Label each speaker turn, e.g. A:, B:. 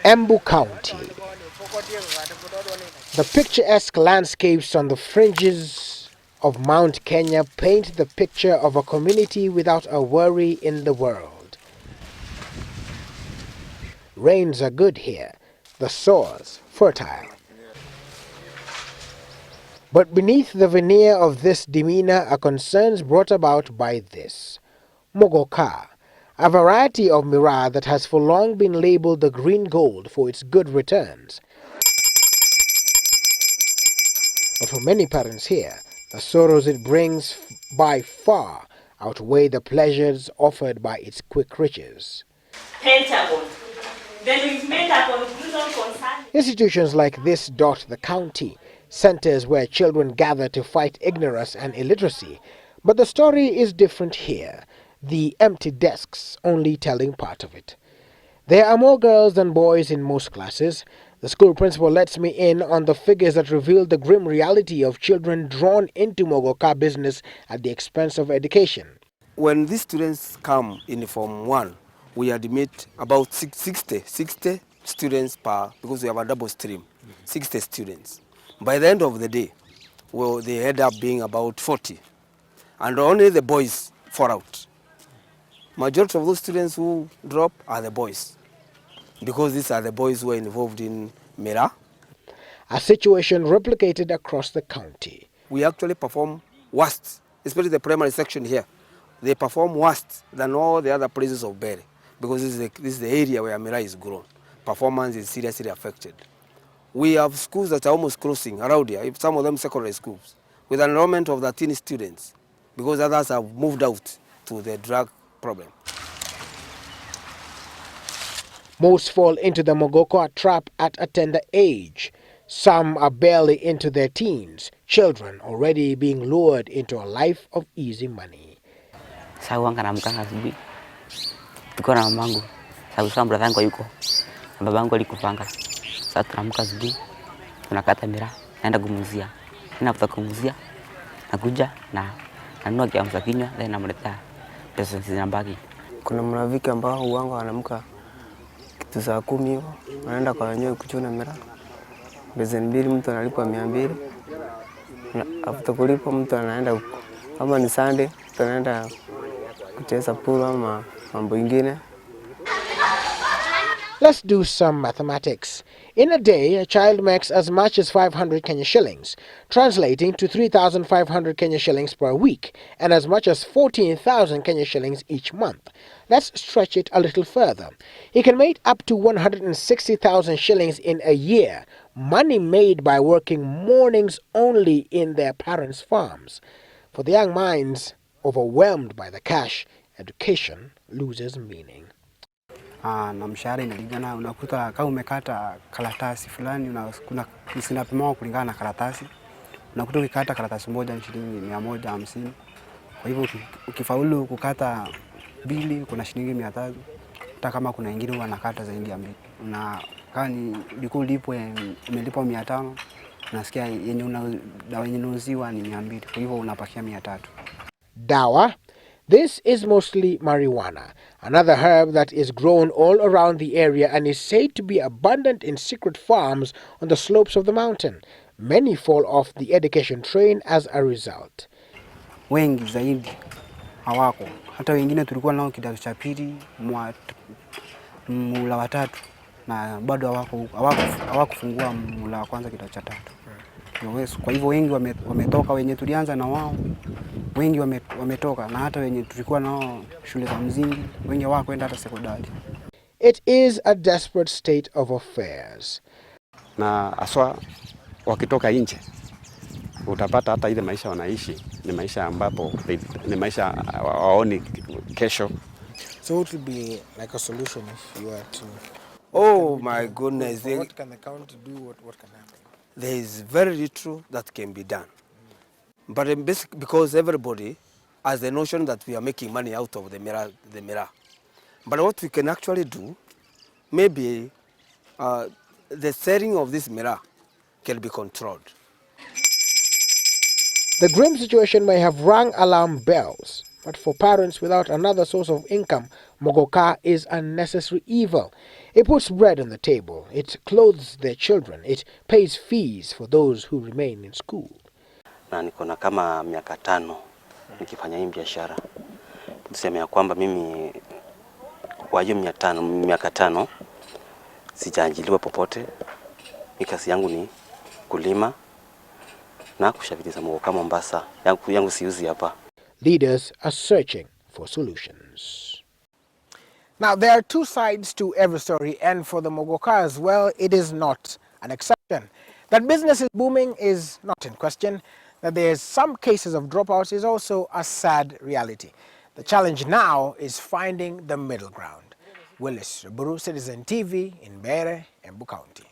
A: Embu County. The picturesque landscapes on the fringes of Mount Kenya paint the picture of a community without a worry in the world. Rains are good here, the soils fertile. But beneath the veneer of this demeanor are concerns brought about by this. Mogoka, a variety of miraa that has for long been labeled the green gold for its good returns. But for many parents here, the sorrows it brings by far outweigh the pleasures offered by its quick riches. Institutions like this dot the county, centers where children gather to fight ignorance and illiteracy. But the story is different here, the empty desks only telling part of it. There are more girls than boys in most classes. The school principal lets me in on the figures that reveal the grim reality of children drawn into Mogoka business at the expense of education.
B: When these students come in Form 1, we admit about 60 students per, because we have a double stream, 60 students. By the end of the day, well, they end up being about 40, and only the boys fall out. Majority of those students who drop are the boys, because these are the boys who are involved in miraa.
A: A situation replicated across the county.
B: We actually perform worse, especially the primary section here. They perform worse than all the other places of Mbeere, because this is the area where miraa is grown. Performance is seriously affected. We have schools that are almost closing around here, some of them secondary schools, with an enrollment of 13 students, because others have moved out to the drug problem.
A: Most fall into the Mogoka trap at a tender age. Some are barely into their teens, children already being lured into a life of easy money.
C: Sawanga na mkanga asubuhi. Tuko na mamangu. Sasa brother yangu yuko. Babangu alikufanga. Sasa tunaamka asubuhi. Tunakata miraa, naenda kumuzia. Ninapotoka kumuzia, nakuja na nanunua kiamsha kinywa, then namletea pesa zinabaki.
D: Kuna mnafiki ambao huanga wanaamka kitu saa 10 hivyo, wanaenda kwa wenyewe kuchuna miraa. Bezi mbili mtu analipwa 200. After kulipa mtu anaenda, kama ni Sunday, mtu anaenda kucheza pool ama mambo ingine.
A: Let's do some mathematics. In a day, a child makes as much as 500 Kenya shillings, translating to 3,500 Kenya shillings per week, and as much as 14,000 Kenya shillings each month. Let's stretch it a little further. He can make up to 160,000 shillings in a year, money made by working mornings only in their parents' farms. For the young minds overwhelmed by the cash, education loses meaning.
E: Na mshahara inalingana, unakuta kama umekata karatasi fulani kuna sinapimwa kulingana na karatasi. Unakuta ukikata karatasi moja ni shilingi 150. Kwa hivyo ukifaulu kukata bili kuna shilingi 300. Hata kama kuna wengine wanakata zaidi ya 200. Na kama ni ulipwe umelipwa 500, unasikia dawa yenye unauziwa ni 200. Kwa hivyo unapakia 300.
A: Dawa. This is mostly marijuana, another herb that is grown all around the area and is said to be abundant in secret farms on the slopes of the mountain. Many fall off the education train as a result.
E: Wengi zaidi hawako. Hata wengine tulikuwa nao kidato cha pili, mula wa 3, na bado hawakufungua mula wa kwanza kidato cha 3. Kwa hivyo wengi wametoka, wenye tulianza na wao wengi wametoka, na hata wenye tulikuwa nao shule za msingi wengi hawakwenda hata sekondari.
A: It is a desperate state of affairs.
F: Na aswa wakitoka nje utapata hata ile maisha wanaishi ni maisha ambapo ni maisha waoni kesho.
A: So it will be like a solution if you are to...
B: Oh my goodness.
A: What can the county do? What can happen?
B: There is very little that can be done. But because everybody has the notion that we are making money out of the miraa. But what we can actually do, maybe the selling of this miraa can be controlled.
A: The grim situation may have rung alarm bells But for parents without another source of income, mogoka is a necessary evil. It puts bread on the table, it clothes their children, it pays fees for those who remain in school.
G: Na niko na kama miaka 5 nikifanya hii biashara. Tuseme ya kwamba mimi kwa hiyo miaka 5 sijaajiriwa popote. Kazi yangu ni kulima na kushavirisha mogoka Mombasa. Yangu siuzi hapa.
A: Leaders are searching for solutions. Now, there are two sides to every story, and for the mogoka as well, it is not an exception. That business is booming is not in question. That there's some cases of dropouts is also a sad reality. The challenge now is finding the middle ground. Willis Buru, Citizen TV in Mbeere, Embu County.